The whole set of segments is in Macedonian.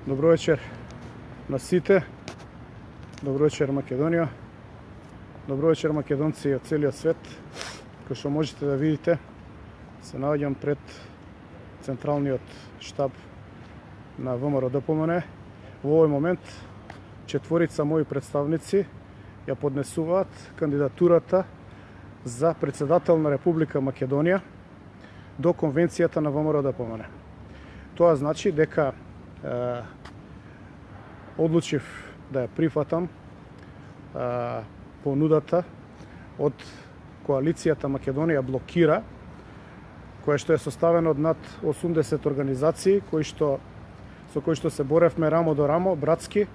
Добро вечер на сите. Добро вечер Македонија. Добро вечер македонци од целиот свет. Кој што можете да видите, се наоѓам пред централниот штаб на ВМРО-ДПМН. Во овој момент четворица мои представници ја поднесуваат кандидатурата за председател на Република Македонија до Конвенцијата на ВМРО-ДПМН. Тоа значи дека одлучив да ја прифатам понудата од коалицијата Македонија блокира, која што е составена од над 80 организации со кои што се боревме рамо до рамо, братски,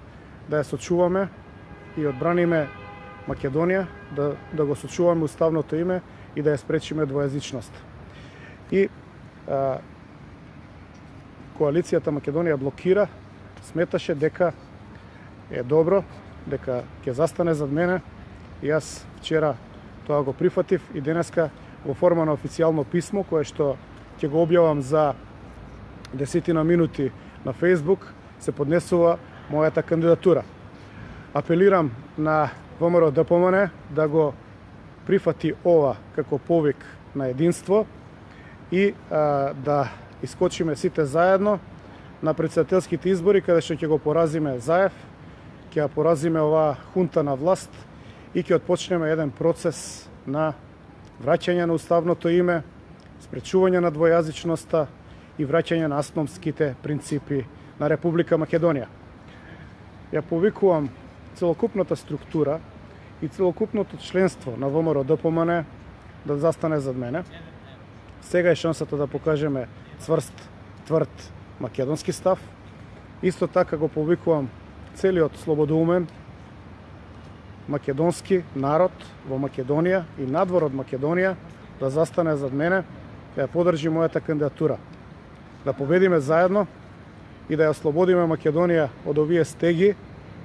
да ја сочуваме и одбраниме Македонија, да го сочуваме уставното име и да ја спречиме двојазичност. И коалицијата Македонија блокира сметаше дека е добро, дека ќе застане зад мене. И јас вчера тоа го прифатив и денеска во форма на официјално писмо кое што ќе го објавам за 10 минути на Facebook се поднесува мојата кандидатура. Апелирам на ВМРО-ДПМН да го прифати ова како повик на единство и да искочиме сите заедно на председателските избори, каде што ќе го поразиме Заев, ќе ја поразиме оваа хунта на власт и ќе отпочнеме еден процес на враќање на уставното име, спречување на двојазичноста и враќање на асномските принципи на Република Македонија. Ја повикувам целокупната структура и целокупното членство на ВМРО-ДПМН да застане зад мене. Сега е шансата да покажеме цврст, тврд македонски став. Исто така го повикувам целиот слободоумен македонски народ во Македонија и надвор од Македонија да застане зад мене, да ја подржи мојата кандидатура. Да победиме заедно и да ја ослободиме Македонија од овие стеги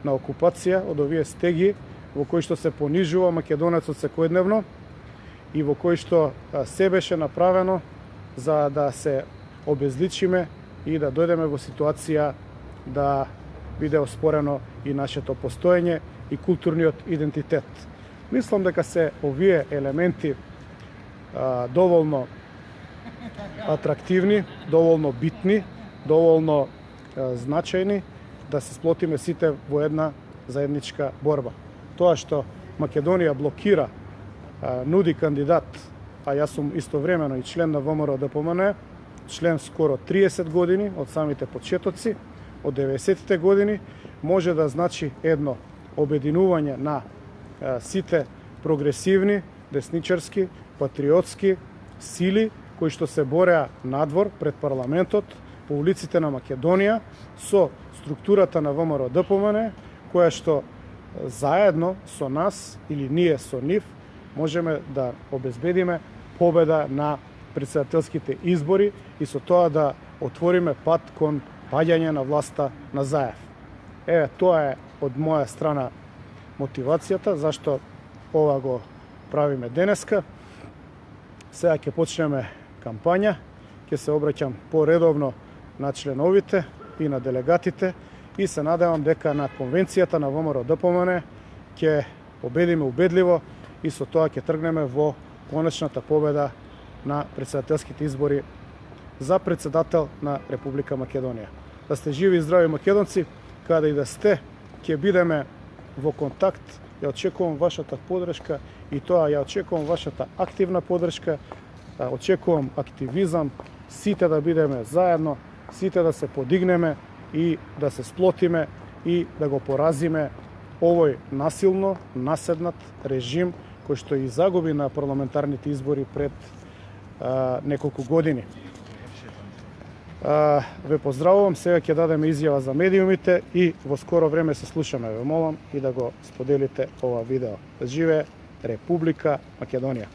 на окупација, од овие стеги во кои што се понижува македонецот секојдневно и во кои што се беше направено за да се обезличиме и да дојдеме во ситуација да биде оспорено и нашето постоење и културниот идентитет. Мислам дека се овие елементи доволно атрактивни, доволно битни, доволно значајни да се сплотиме сите во една заедничка борба. Тоа што Македонија блокира, нуди кандидат, а јас сум истовремено и член на ВМРО-ДПМН, член скоро 30 години од самите почетоци, од 90-те години, може да значи едно обединување на сите прогресивни, десничарски, патриотски сили кои што се бореа надвор пред парламентот, по улиците на Македонија, со структурата на ВМРО-ДПМН, која што заедно со нас или ние со нив можеме да обезбедиме победа на председателските избори и со тоа да отвориме пат кон паѓање на власта на Заев. Еве, тоа е од моја страна мотивацијата зашто ова го правиме денеска. Сега ќе почнеме кампања, ќе се обраќам поредовно на членовите и на делегатите и се надевам дека на конвенцијата на ВМРО-ДПМН ќе победиме убедливо и со тоа ќе тргнеме во конечната победа на председателските избори за председател на Република Македонија. Да сте живи и здрави македонци, каде и да сте, ќе бидеме во контакт. Ја очекувам вашата подршка и тоа ја очекувам вашата активна подршка, очекувам активизам, сите да бидеме заедно, сите да се подигнеме и да се сплотиме и да го поразиме овој насилно наседнат режим кој што и загуби на парламентарните избори пред неколку години. Ве поздравувам, сега ќе дадеме изјава за медиумите и во скоро време се слушаме. Ве молам и да го споделите ова видео. Да живее Република Македонија!